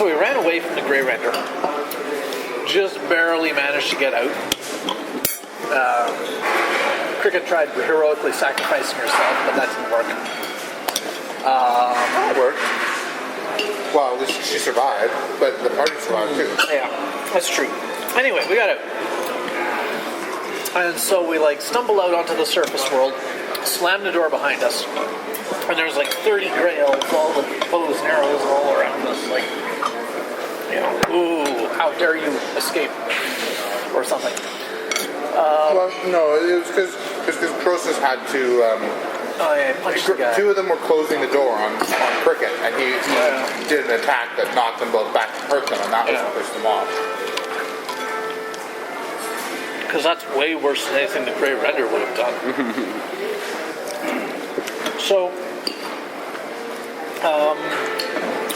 So we ran away from the Grey Render. Just barely managed to get out. Cricket tried heroically sacrificing herself, but that didn't work. It worked. Well, at least she survived, but the party survived too. Yeah, that's true. Anyway, we got out. And so we stumble out onto the surface world, slam the door behind us, and there's 30 Grey Elves, all with bows and arrows all around us, ooh, how dare you escape, or something. Well, no, it was because Croesus had to. Punched the guy. Two of them were closing the door on Cricket, and he did an attack that knocked them both back and hurt them, and that was what pissed them off. Because that's way worse than anything the Grey Render would have done. So,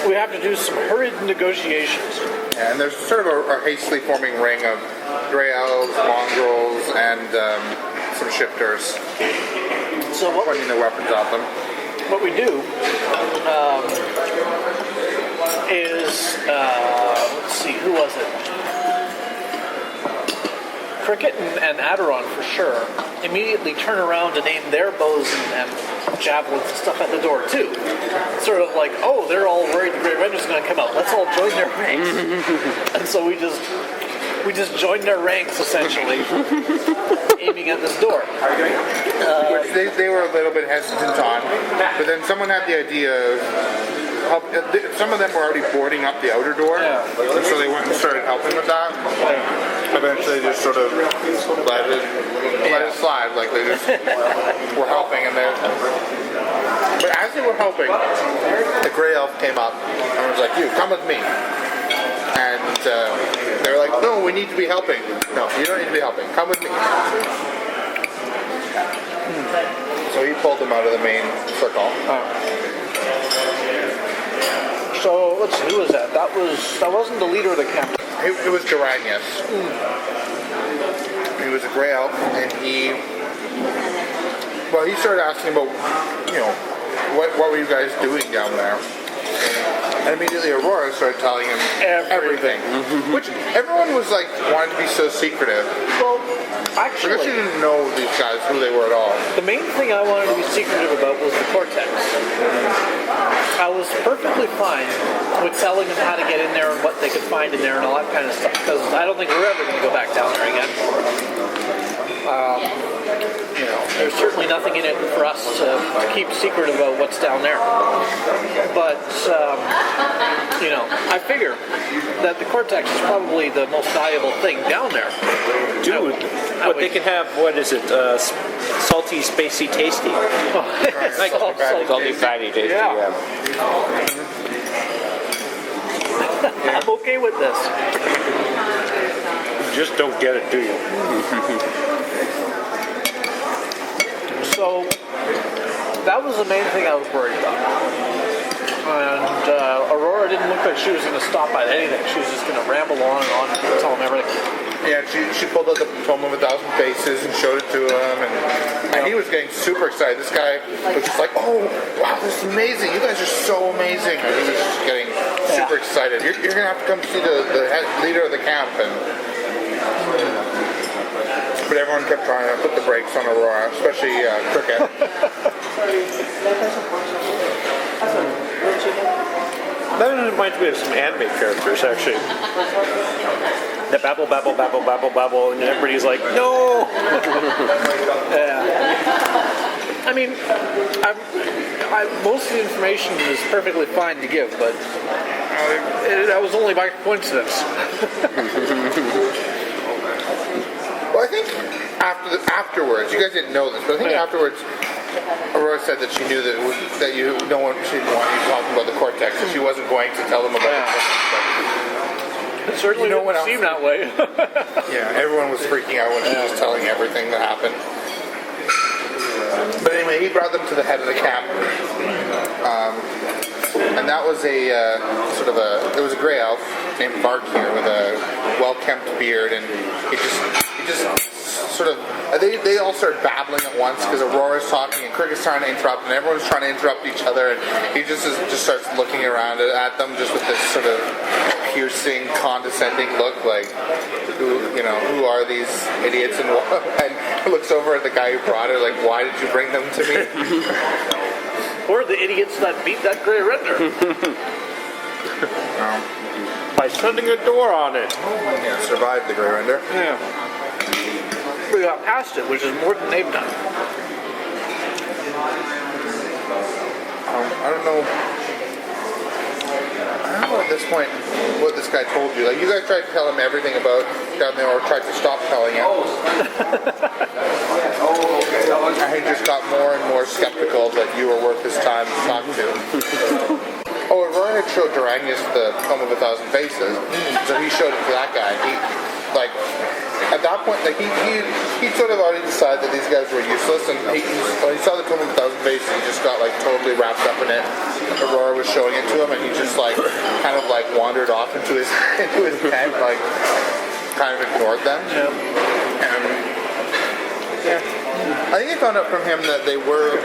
we have to do some hurried negotiations. Yeah, and there's sort of a hastily forming ring of Grey Elves, Mongrels, and some shifters. So pointing their weapons at them. What we do is, let's see, who was it? Cricket and Aderon, for sure, immediately turn around and aim their bows and javelins and stuff at the door, too. Sort of oh, they're all worried the Grey Render's going to come out. Let's all join their ranks. And so we just joined their ranks, essentially, aiming at this door. Which they were a little bit hesitant on, but then someone had the idea of some of them were already boarding up the outer door, and so they went and started helping with that. Eventually, they just sort of let it slide, they just were helping, but as they were helping, the Grey Elf came up and was like, "You come with me." And they were like, "No, we need to be helping." "No, you don't need to be helping. Come with me." So he pulled them out of the main circle. So let's see, who was that? That wasn't the leader of the camp. It was Duranius. He was a Grey Elf, and he started asking about, what were you guys doing down there? And immediately Aurora started telling him everything. Which everyone was wanted to be so secretive. Well, actually, I guess you didn't know these guys, who they were at all. The main thing I wanted to be secretive about was the Cortex. I was perfectly fine with telling them how to get in there and what they could find in there and all that kind of stuff, because I don't think we're ever going to go back down there again. There's certainly nothing in it for us to keep secret about what's down there. But, I figure that the Cortex is probably the most valuable thing down there. Dude, they can have, what is it, salty, spacey, tasty. Salty, fatty, tasty, yeah. I'm okay with this. Just don't get it, do you? So, that was the main thing I was worried about. And Aurora didn't look like she was going to stop at anything. She was just going to ramble on and on and tell him everything. Yeah, she pulled out the Tome of 1,000 Faces and showed it to him, and he was getting super excited. This guy was just like, "Oh, wow, this is amazing! You guys are so amazing!" And he was just getting super excited. You're going to have to come see the head leader of the camp. But everyone kept trying to put the brakes on Aurora, especially Cricket. That reminds me of some anime characters, actually. That babble, babble, babble, babble, babble, and everybody's like, "No!" I mean, most of the information is perfectly fine to give, but that was only by coincidence. Well, I think afterwards, you guys didn't know this, but I think afterwards, Aurora said that she knew that no one she didn't want you talking about the Cortex, and she wasn't going to tell them about the Cortex. It certainly didn't seem that way. Yeah, everyone was freaking out when she was telling everything that happened. But anyway, he brought them to the head of the camp, and that was it was a Grey Elf named Bark here with a well-kempt beard, and he just sort of, they all started babbling at once because Aurora's talking and Cricket's trying to interrupt, and everyone's trying to interrupt each other, and he just starts looking around at them just with this sort of piercing, condescending look, like, who are these idiots? And looks over at the guy who brought it, like, why did you bring them to me? Or the idiots that beat that Grey Render. By setting a door on it. Yeah, survived the Grey Render. Yeah. We got past it, which is more than they've done. I don't know at this point what this guy told you. Like, you guys tried to tell him everything about down there, or tried to stop telling him. And he just got more and more skeptical that you were worth his time to talk to. Oh, and Roy had showed Duranius the Home of a Thousand Faces, so he showed it to that guy. He, like, at that point, like, he sort of already decided that these guys were useless, and when he saw the Home of a Thousand Faces, he just got, like, totally wrapped up in it. Aurora was showing it to him, and he just, like, kind of, like, wandered off into his tent, like, kind of ignored them. Yeah. And, yeah. I think I found out from him that they were,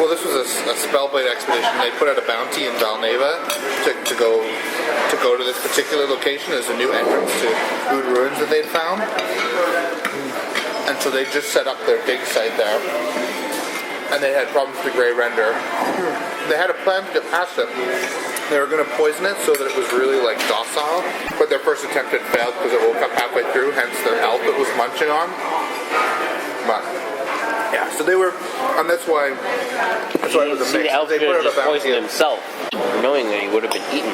this was a Spellblade expedition. They put out a bounty in Valneva to go to this particular location as a new entrance to Oood ruins that they'd found. And so they just set up their dig site there. And they had problems with the Grey Render. They had a plan to get past it. They were going to poison it so that it was really, like, docile. But their first attempt had failed because it woke up halfway through, hence their health it was munching on. But, yeah, so they were, and that's why it was a mix. The elf They could put have out a just poisoned bounty. himself, knowing that he would have been eaten.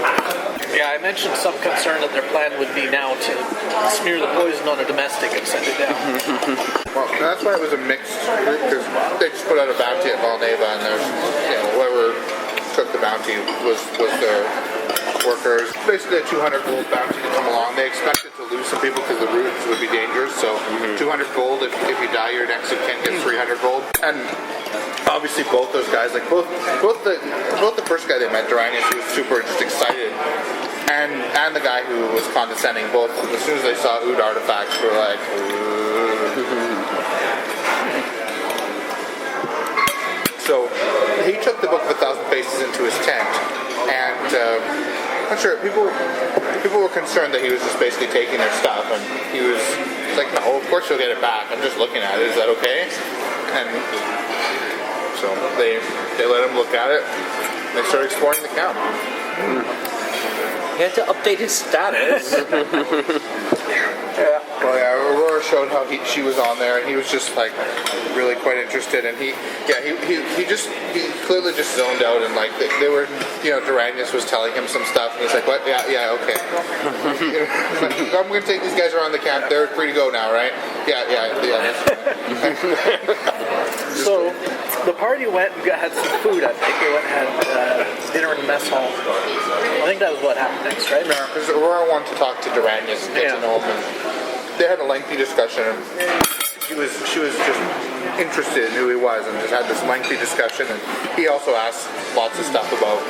Yeah, I mentioned some concern that their plan would be now to smear the poison on a domestic and send it down. Well, that's why it was a mixed group, because they just put out a bounty at Valneva, and there's, whoever took the bounty was their workers. Basically a 200 gold bounty to come along. They expected to lose some people because the ruins would be dangerous, so 200 gold, if you die, your next of kin gets 300 gold. And obviously both those guys, like both the first guy they met, Duranius, who was super just excited, and the guy who was condescending, both as soon as they saw Oood artifacts were like, So he took the Book of 1,000 Faces into his tent, and I'm sure people were concerned that he was just basically taking their stuff, and he was like, no, of course you'll get it back. I'm just looking at it. Is that okay? And so they let him look at it, and they started exploring the camp. He had to update his status. Yeah. Well, yeah. Aurora showed how she was on there, and he was just like really quite interested. And he clearly just zoned out, and like they were, Duranius was telling him some stuff, and he's like, "What? Yeah, okay. I'm going to take these guys around the camp. They're free to go now, right? Yeah. That's fine." So the party went and had some food. I think they went and had dinner in the mess hall. I think that was what happened next, right? No, because Aurora wanted to talk to Duranius and get to know him, and they had a lengthy discussion. She was just interested in who he was, and just had this lengthy discussion. And he also asked lots of stuff about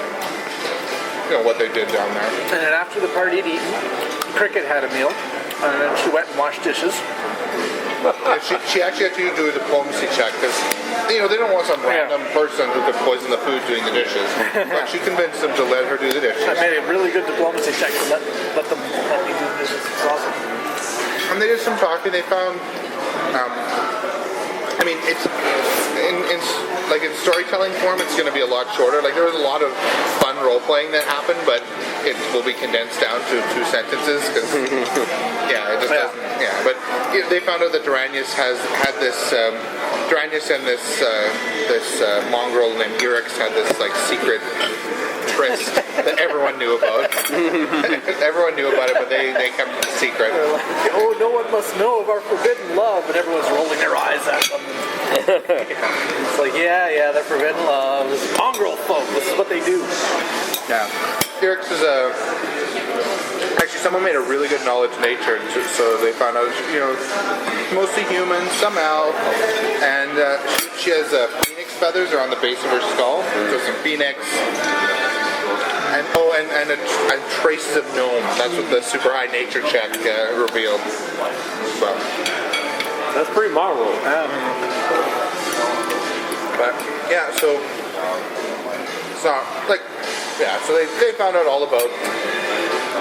what they did down there. And then after the party had eaten, Cricket had a meal, and then she went and washed dishes. Yeah, she actually had to do a diplomacy check because they don't want some random person who could poison the food doing the dishes. But she convinced them to let her do the dishes. I made a really good diplomacy check to let me do the dishes. It's awesome. And they did some talking. They found, it's in storytelling form, it's going to be a lot shorter. Like there was a lot of fun role playing that happened, but it will be condensed down to 2 sentences because it just doesn't. Yeah, but they found out that Duranius had this. Duranius and this mongrel named Irix had this like secret tryst that everyone knew about. Everyone knew about it, but they kept it secret. Like, oh, no one must know of our forbidden love, and everyone's rolling their eyes at them. It's like, yeah, they're forbidden love. This is mongrel folk. This is what they do. Yeah, Irix is actually, someone made a really good knowledge nature, so they found out, mostly human, some elf, and she has phoenix feathers around the base of her skull, so some phoenix, and traces of gnome. That's what the super high nature check revealed. So, That's pretty marvelous. but yeah, so not like, yeah. So they found out all about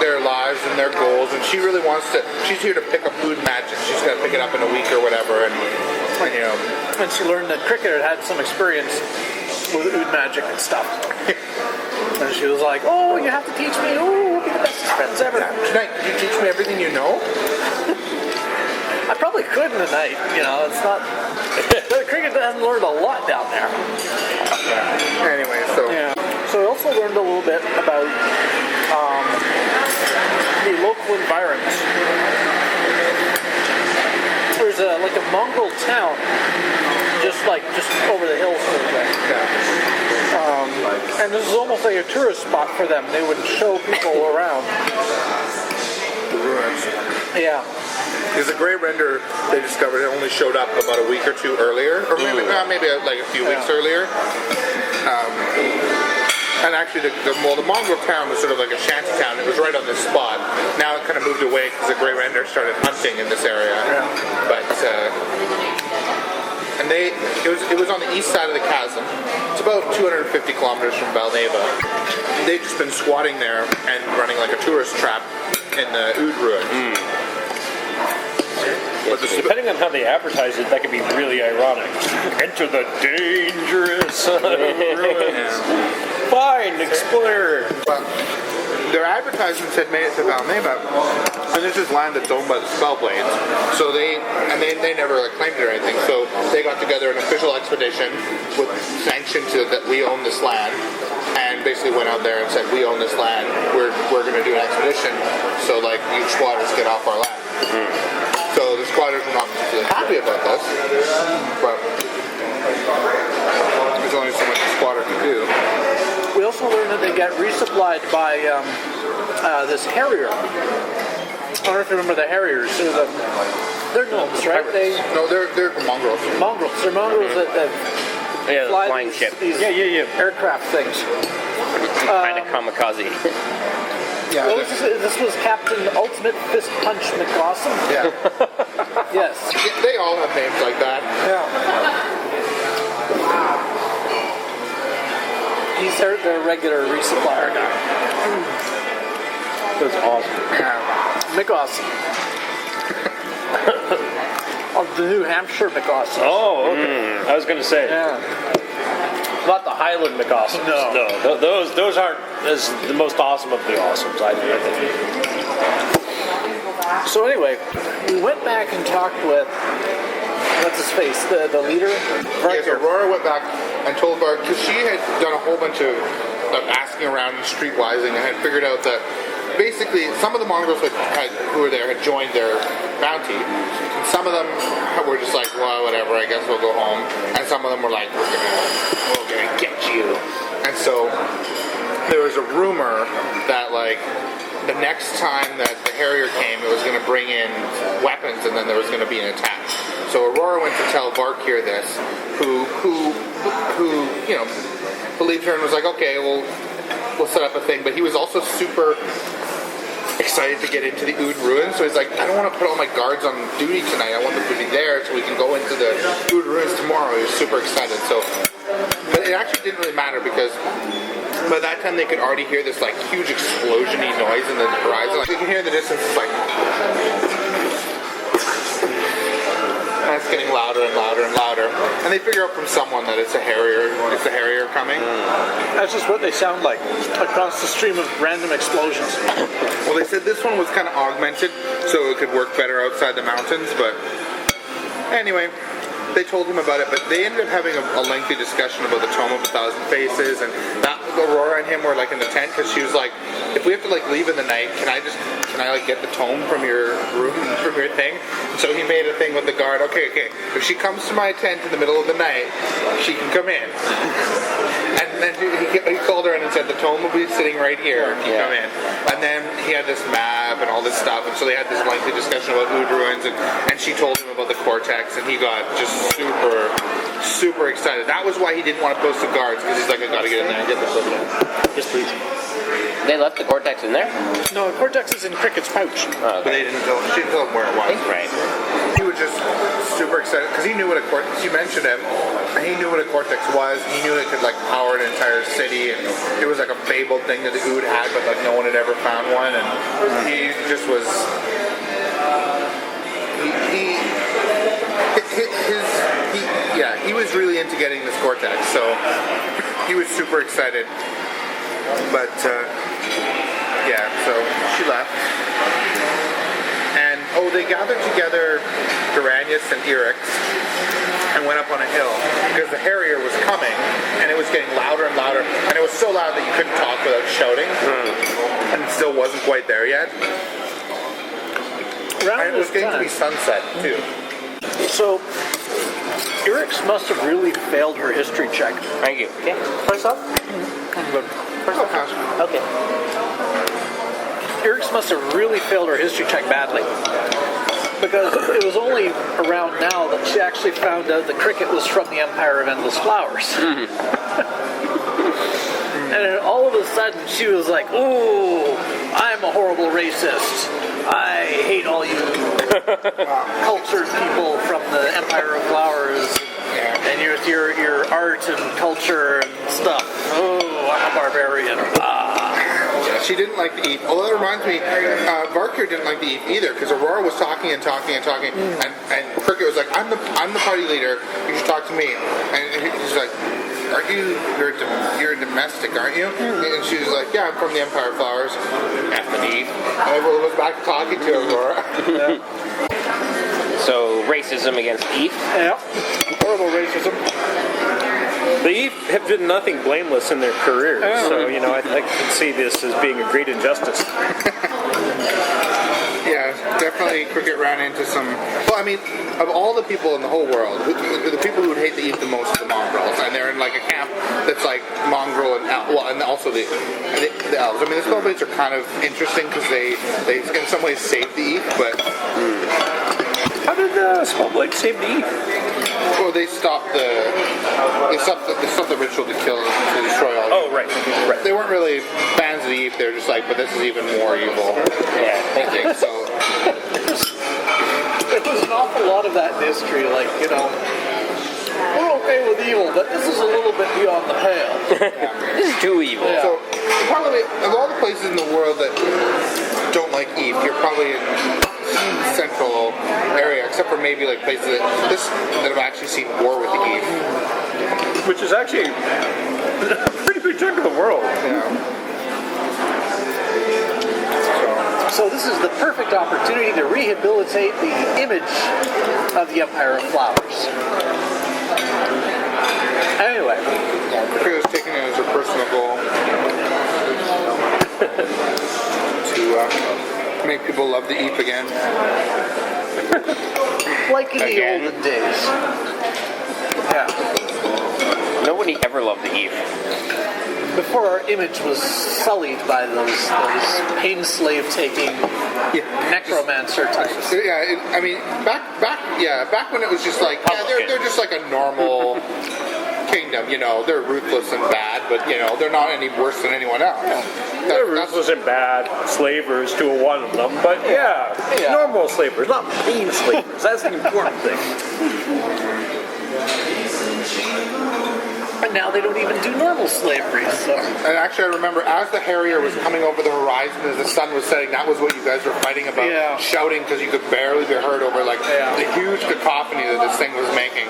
their lives and their goals, and she really wants to. She's here to pick up Oood magic. She's gonna pick it up in a week or whatever, and And she learned that Cricket had some experience with Oood magic and stuff. And she was like, "Oh, you have to teach me. Oh, we'll be the bestest friends ever." Tonight, could you teach me everything you know? I probably could in the night. It's not. Cricket hasn't learned a lot down there. Anyway, so So we also learned a little bit about the local environs. There's a mongrel town, just over the hills sort of thing. And this is almost like a tourist spot for them. They would show people around. the ruins. Yeah. Because the Grey Render they discovered it only showed up about a week or two earlier, or maybe like a few weeks earlier. And actually, the mongrel town was sort of like a shanty town. It was right on this spot. Now it kind of moved away because the Grey Render started hunting in this area. Yeah. But and it was on the east side of the chasm. It's about 250 kilometers from Valneva. They've just been squatting there and running like a tourist trap in the Oood ruins. But depending on how they advertise it, that could be really ironic. Enter the dangerous ruins. Fine, explore. But their advertisements had made it to Valneva, and this is land that's owned by the Spellblades. So they never claimed it or anything. So they got together an official expedition with sanction to that we own this land, and basically went out there and said, we own this land. We're going to do an expedition. So you squatters get off our land. So the squatters were not particularly happy about this, but there's only so much a squatter can do. We also learned that they get resupplied by this harrier. I don't know if you remember the harriers. They're gnomes, right? No, they're mongrels. Mongrels. They're mongrels that Yeah, the fly flying these, ship. these aircraft things. Kind of kamikaze. Yeah, Well, this was Captain Ultimate Fist Punch McAwesome. yeah. Yes. They all have names like that. Yeah. He's their regular resupplier guy. That's awesome. McAwesome. Of the New Hampshire McAwesome. Oh, okay. I was going to say. Yeah. Not the Highland McAwesomes. No. Those aren't as the most awesome of the awesomes, I think. So anyway, we went back and talked with what's his face, the leader. Yes, Aurora went back and told Vark, because she had done a whole bunch of asking around and streetwising and had figured out that basically some of the mongrels who were there had joined their bounty. And some of them were just like, well, whatever, I guess we'll go home. And some of them were like, we're gonna get you. And so there was a rumor that the next time that the Harrier came, it was going to bring in weapons, and then there was going to be an attack. So Aurora went to tell Varkir this, who believed her and was like, okay, we'll set up a thing. But he was also super excited to get into the Oood ruins, so he's like, I don't want to put all my guards on duty tonight. I want them to be there so we can go into the Oood ruins tomorrow. He was super excited. But it actually didn't really matter because by that time they could already hear this huge explosion-y noise in the horizon. You can hear in the distance, it's and it's getting louder and louder and louder. And they figure out from someone that it's a harrier. It's a harrier coming. That's just what they sound like across the stream of random explosions. Well, they said this one was kind of augmented, so it could work better outside the mountains. But anyway, they told him about it, but they ended up having a lengthy discussion about the Tome of a Thousand Faces, and that Aurora and him were in the tent because she was like, if we have to leave in the night, can I get the tome from your room, from your thing? And so he made a thing with the guard. Okay. If she comes to my tent in the middle of the night, she can come in. And then he called her in and said the tome will be sitting right here if you come in. And then he had this map and all this stuff, and so they had this lengthy discussion about Oood ruins, and she told him about the cortex, and he got just super excited. That was why he didn't want to post the guards, because he's like, I gotta get in there and get this over there. Yes, please. They left the Cortex in there? No, Cortex is in Cricket's pouch. Oh, But okay. she didn't tell him where it was. Right. He was just super excited because he knew what a cortex. You mentioned him. He knew what a cortex was. He knew it could like power an entire city, and it was like a fabled thing that the Oood had, but like no one had ever found one. And he just was. He was really into getting this cortex, so he was super excited. But so she left. And they gathered together Duranius and Erix and went up on a hill because the Harrier was coming and it was getting louder and louder, and it was so loud that you couldn't talk without shouting, and it still wasn't quite there yet. And it was getting to be sunset too. So, Erix must have really failed her history check. Thank you. Yeah. First up? Okay. Erix must have really failed her history check badly. Because it was only around now that she actually found out the cricket was from the Empire of Endless Flowers. And then all of a sudden she was like, ooh, I'm a horrible racist. I hate all you cultured people from the Empire of Flowers and your art and culture and stuff. Oh, I'm a barbarian. She didn't like the Eve. Although that reminds me, Varkir didn't like the Eve either because Aurora was talking and and Cricket was like, "I'm the party leader. You should talk to me." And he's like, "Aren't you? You're a domestic, aren't you?" And she was like, "Yeah, I'm from the Empire of Flowers." F the Eve. And everyone was back talking to Aurora. So, racism against Eve? Yeah, horrible racism. The Eve have done nothing blameless in their careers, so I can see this as being a great injustice. Yeah, definitely Cricket ran into some... Well, I mean, of all the people in the whole world, the people who would hate the Eve the most are the mongrels, and they're in like a camp that's like mongrel and and also the elves. I mean, the Spellblades are kind of interesting because they in some ways save the Eve, but... How did the Spellblades save the Eve? Well, they stopped the ritual to destroy all. Oh, right. They weren't really fans of the Eve. They're just like, but this is even more evil. Yeah, thank you. So There's an awful lot of that in history, like, we're okay with evil, but this is a little bit beyond the pale. This is too evil. Yeah. So, probably of all the places in the world that don't like Eve, you're probably in central area, except for maybe like places that have actually seen war with the Eve. Which is actually a pretty big chunk of the world. So this is the perfect opportunity to rehabilitate the image of the Empire of Flowers. Anyway. Cricket was taking it as her personal goal to make people love the Eve again. Like in Again? the olden days. Yeah. Nobody ever loved the Eve. Before our image was sullied by those pain slave taking necromancer types. Yeah, I mean, back when it was just like, they're just like a normal kingdom, they're ruthless and bad, but they're not any worse than anyone else. They're ruthless and bad slavers to one of them, but normal slavers, not pain slavers. That's the important thing. And now they don't even do normal slavery, so... And actually, I remember as the Harrier was coming over the horizon as the sun was setting, that was what you guys were fighting about, shouting because you could barely be heard over the huge cacophony that this thing was making.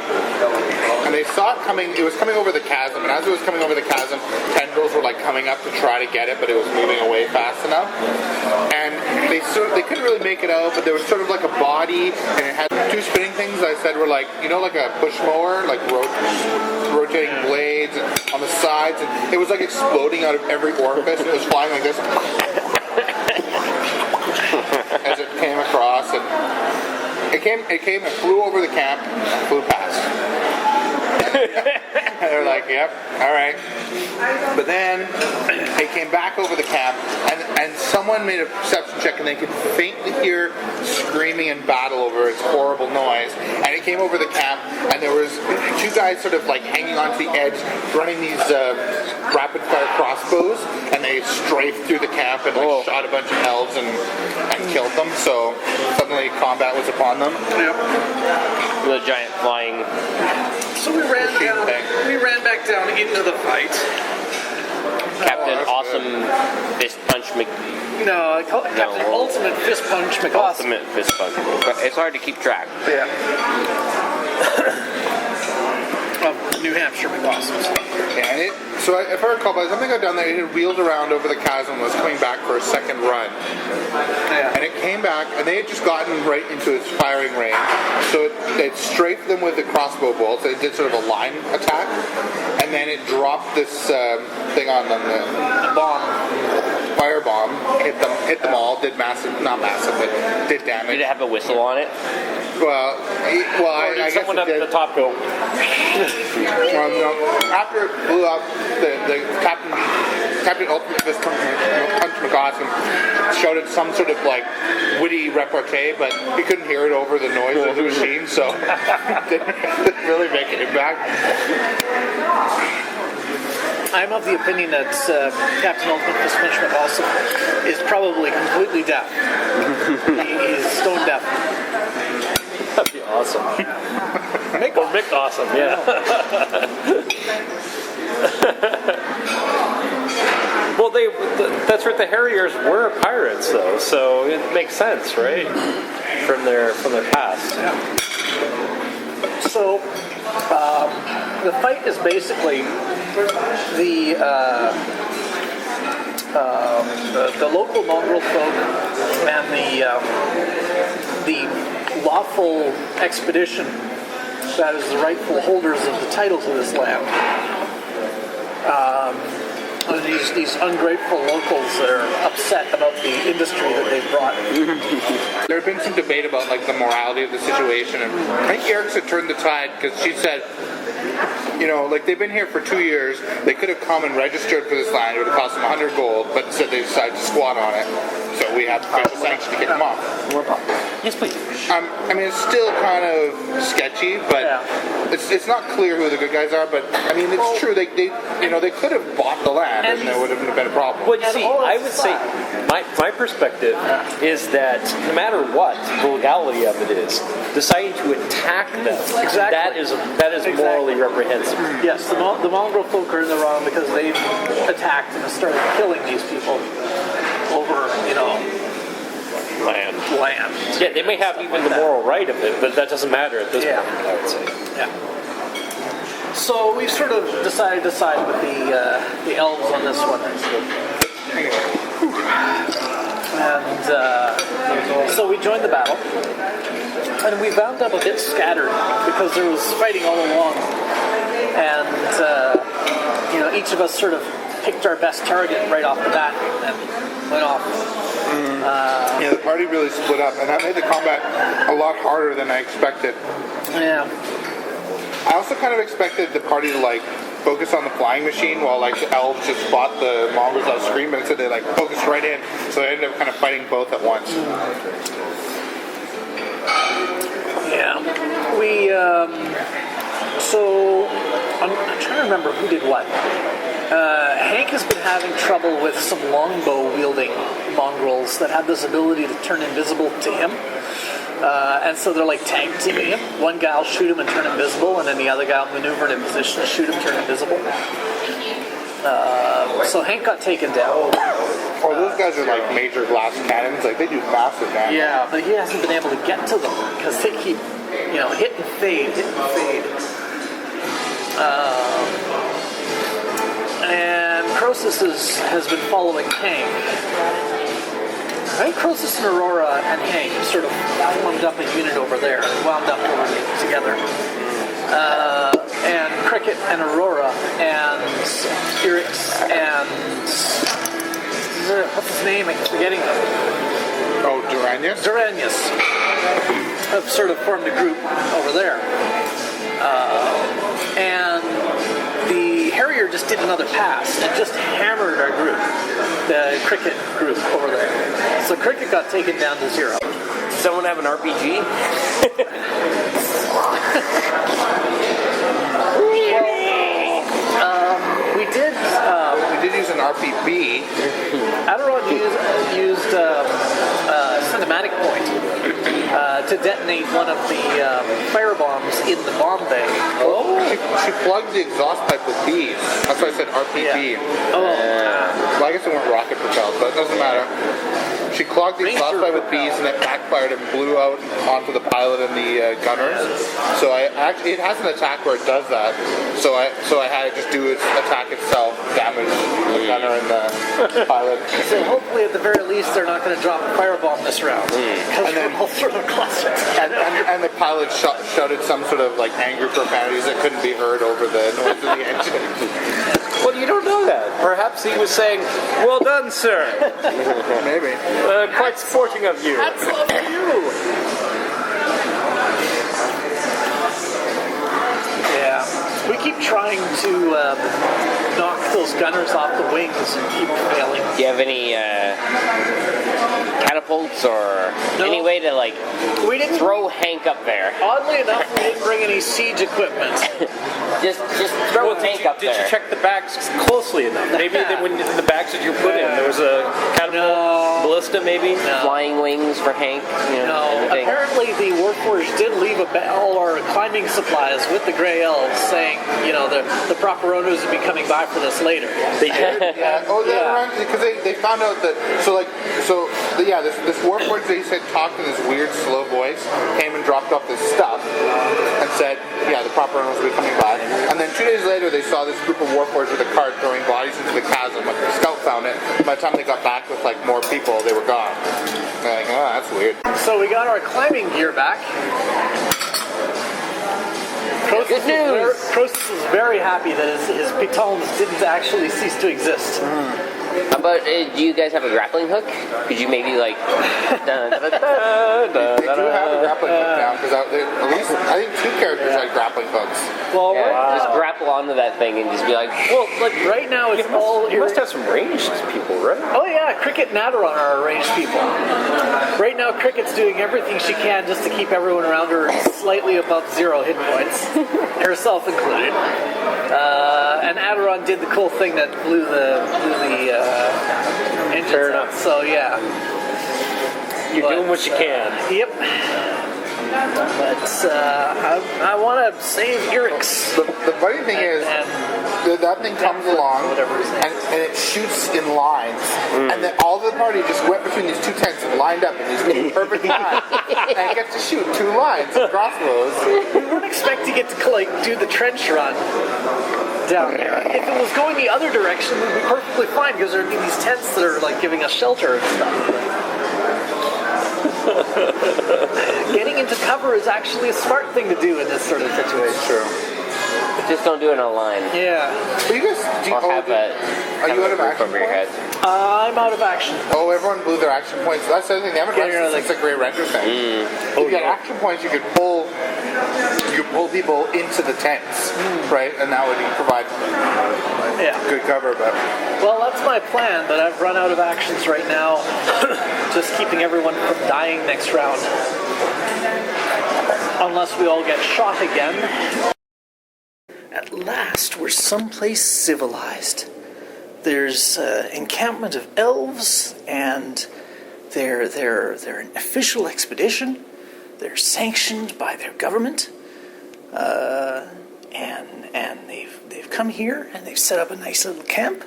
And they saw it coming, it was coming over the chasm, and as it was coming over the chasm, tendrils were like coming up to try to get it, but it was moving away fast enough. And they couldn't really make it out, but there was sort of like a body, and it had two spinning things I said were like, like a push mower, like rotating blades on the sides, and it was like exploding out of every orifice, and it was flying like this as it came across, and it flew over the camp and flew past. And they're like, yep, alright. But then it came back over the camp, and someone made a perception check, and they could faintly hear screaming and battle over its horrible noise. And it came over the camp, and there was two guys sort of like hanging onto the edge, running these rapid fire crossbows, and they strafed through the camp and like, shot a bunch of elves and killed them. So suddenly combat was upon them. The giant flying. So we ran down. thing. We ran back down into the fight. Captain that's Awesome Fist Punch No, I call it Captain Ultimate Fist Punch McAwesome. Ultimate Fist Punch. It's hard to keep track. Yeah. Of New Hampshire McAwesomes. Yeah, and if I recall, by the time they got down there, it had wheeled around over the chasm and was coming back for a second run. Yeah. And it came back, and they had just gotten right into its firing range. So it strafed them with the crossbow bolts. It did sort of a line attack. And then it dropped this thing on them, the firebomb, hit them all, did massive, not massive, but did damage. Did it have a whistle on it? Well, I guess Someone it up did. at the top go, No, after it blew up, the Captain Ultimate Fist Punch McAwesome shouted some sort of like witty repartee, but he couldn't hear it over the noise of the machine, so didn't really make an impact. I'm of the opinion that Captain Ultimate Fist Punch McAwesome is probably completely deaf. He's stone deaf. that'd be awesome. Mick awesome, yeah. Well, that's right. The Harriers were pirates, though, so it makes sense, right? From their past. Yeah. So the fight is basically the local mongrel folk and the lawful expedition that is the rightful holders of the title to this land. These ungrateful locals that are upset about the industry that they've brought. There had been some debate about like the morality of the situation, and I think Eric's had turned the tide because she said, you know, like they've been here for 2 years. They could have come and registered for this land. It would have cost them 100 gold, but instead they decided to squat on it. So we have special sanction to get them off. Yes, please. I mean, it's still kind of sketchy, but it's not clear who the good guys are. But I mean, it's true. They could have bought the land, and there would have been a problem. Well, you see, I would say my perspective is that no matter what the legality of it is, deciding to attack them, that is morally reprehensible. Yes, the mongrel folk are in the wrong because they've attacked and started killing these people over, land. Yeah, they may have even the moral right of it, but that doesn't matter at this point, I would say. Yeah. So we sort of decided to side with the elves on this one. And so we joined the battle. And we wound up a bit scattered because there was fighting all along. And, each of us sort of picked our best target right off the bat and went off. The party really split up, and that made the combat a lot harder than I expected. Yeah. I also kind of expected the party to like focus on the flying machine while like the elves just fought the mongrels off screen, but instead they like focused right in, so they ended up kind of fighting both at once. Yeah. We, so I'm trying to remember who did what. Hank has been having trouble with some longbow-wielding mongrels that have this ability to turn invisible to him. And so they're like tag teaming him. One guy will shoot him and turn invisible, and then the other guy will maneuver in position to shoot him, turn invisible. So Hank got taken down. Oh, those guys are like major glass cannons. Like they do massive damage. Yeah, but he hasn't been able to get to them because they keep, hit and fade. And Croesus has been following Hank. I think Croesus and Aurora and Hank sort of formed up a unit over there, wound up over together. And Cricket and Aurora and Irix and what's his name? I'm forgetting him. Oh, Duranius have sort of formed a group over there. And the Harrier just did another pass and just hammered our group, the Cricket group over there. So Cricket got taken down to 0. Does someone have an RPG? We did RPB. Aderon used a cinematic point to detonate one of the fire bombs in the bomb bay. Oh. She plugged the exhaust pipe with bees. That's why I said RPB. Yeah. Well, I guess it weren't rocket propelled, but it doesn't matter. She clogged the exhaust pipe with bees and it backfired and blew out onto the pilot and the gunners. So it has an attack where it does that. So I had it just do its attack itself, damage the gunner and the pilot. So hopefully, at the very least, they're not going to drop a firebomb this round. Because we're all sort of clustered. And the pilot shouted some sort of like angry profanities that couldn't be heard over the noise of the engine. Well, you don't know that. Perhaps he was saying, "Well done, sir." Maybe. Quite sporting of you. That's love for you. Yeah, we keep trying to knock those gunners off the wings and keep failing. Do you have any catapults or any way to like We didn't throw Hank up there? Oddly enough, we didn't bring any siege equipment. Just throw Well, Hank up did there. you check the bags closely enough? Maybe when in the bags that you put in, there was a catapult, ballista, maybe. Flying wings for Hank. You know, No, anything. apparently the Warforged did leave all our climbing supplies with the Grey Elves, saying, the proper owners would be coming by for this later. They did. Yeah. Oh, because they found out that this Warforged they said talked in this weird slow voice, came and dropped off this stuff, and said, the proper owners will be coming by. And then 2 days later, they saw this group of Warforged with a cart throwing bodies into the chasm. Like the scout found it. By the time they got back with like more people, they were gone. They're like, oh, that's weird. So we got our climbing gear back. Good news! Croesus is very happy that his pitons didn't actually cease to exist. How about, do you guys have a grappling hook? Could you maybe like... They do have a grappling hook now, because at least, I think 2 characters had grappling hooks. Well, just grapple onto that thing and just be like... well, like right now it's all... You must have some ranged people, right? Oh yeah, Cricket and Aderon are our ranged people. Right now, Cricket's doing everything she can just to keep everyone around her slightly above 0 hit points, herself included. And Aderon did the cool thing that blew the engines Fair out. enough. So yeah. You're doing what you can. Yep. But I want to save Eric's. The funny thing is, that thing comes along Whatever his name and it shoots in lines, and then all the party just went between these 2 tents and lined up in these perfect lines, and it gets to shoot 2 lines of crossbows. We weren't expecting it to do the trench run down there. If it was going the other direction, we'd be perfectly fine because there'd be these tents that are like giving us shelter and stuff. Getting into cover is actually a smart thing to do in this sort of situation. True. Just don't do it in a line. Yeah. But you guys, Or have are you out of action over your head. points? I'm out of action. Oh, everyone blew their action points. That's the other thing. They haven't Yeah, run since the Great Render thing. If you got action points, you could pull people into the tents, right? And that would provide good cover. But Well, that's my plan, but I've run out of actions right now. Just keeping everyone from dying next round. Unless we all get shot again. At last, we're someplace civilized. There's an encampment of elves, and they're an official expedition. They're sanctioned by their government, and they've come here and they've set up a nice little camp,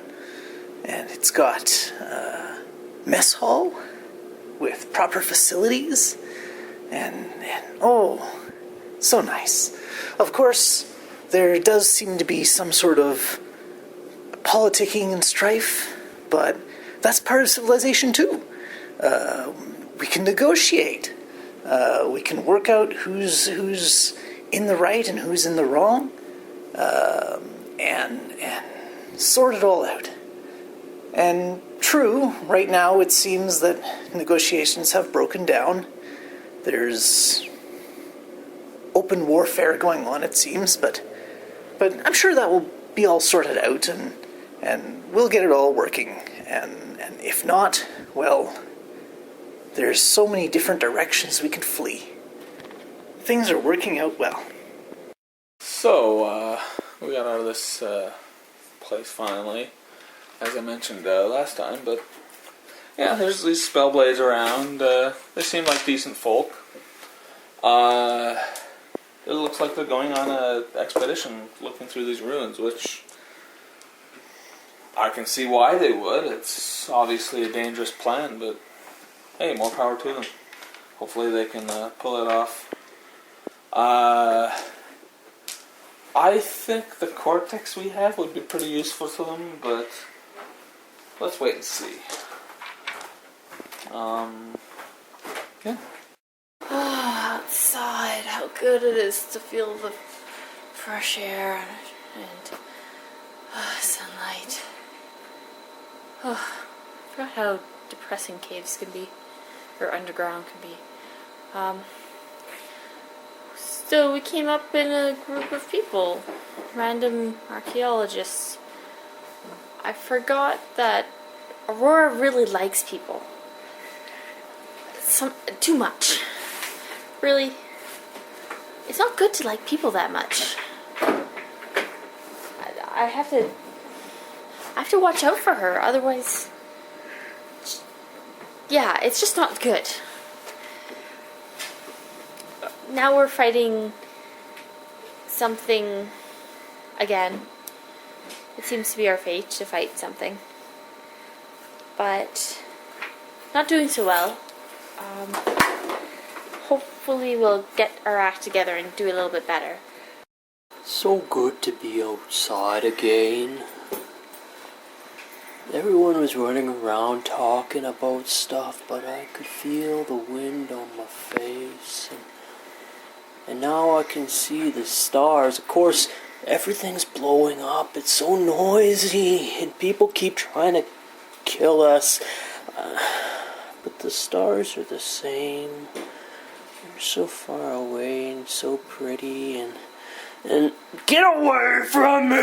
and it's got a mess hall with proper facilities, and oh, so nice. Of course, there does seem to be some sort of politicking and strife, but that's part of civilization too. We can negotiate. We can work out who's in the right and who's in the wrong, and sort it all out. And true, right now it seems that negotiations have broken down. There's open warfare going on, it seems, but I'm sure that will be all sorted out, and we'll get it all working. And if not, well, there's so many different directions we can flee. Things are working out well. So, we got out of this place finally. as I mentioned last time. But yeah, there's these spellblades around. They seem like decent folk. It looks like they're going on an expedition looking through these ruins, which I can see why they would. It's obviously a dangerous plan, but hey, more power to them. Hopefully they can pull it off. I think the cortex we have would be pretty useful to them, but let's wait and see. Yeah. Outside, how good it is to feel the fresh air and sunlight. I forgot how depressing caves can be, or underground can be. So we came up in a group of people, random archaeologists. I forgot that Aurora really likes people. Too much. Really, it's not good to like people that much. I have to watch out for her, otherwise, yeah, it's just not good. Now we're fighting something again. It seems to be our fate to fight something, but not doing so well. Hopefully we'll get our act together and do a little bit better. So good to be outside again. Everyone was running around talking about stuff, but I could feel the wind on my face. And now I can see the stars. Of course, everything's blowing up. It's so noisy, and people keep trying to kill us. But the stars are the same. They're so far away and so pretty, and get away from me!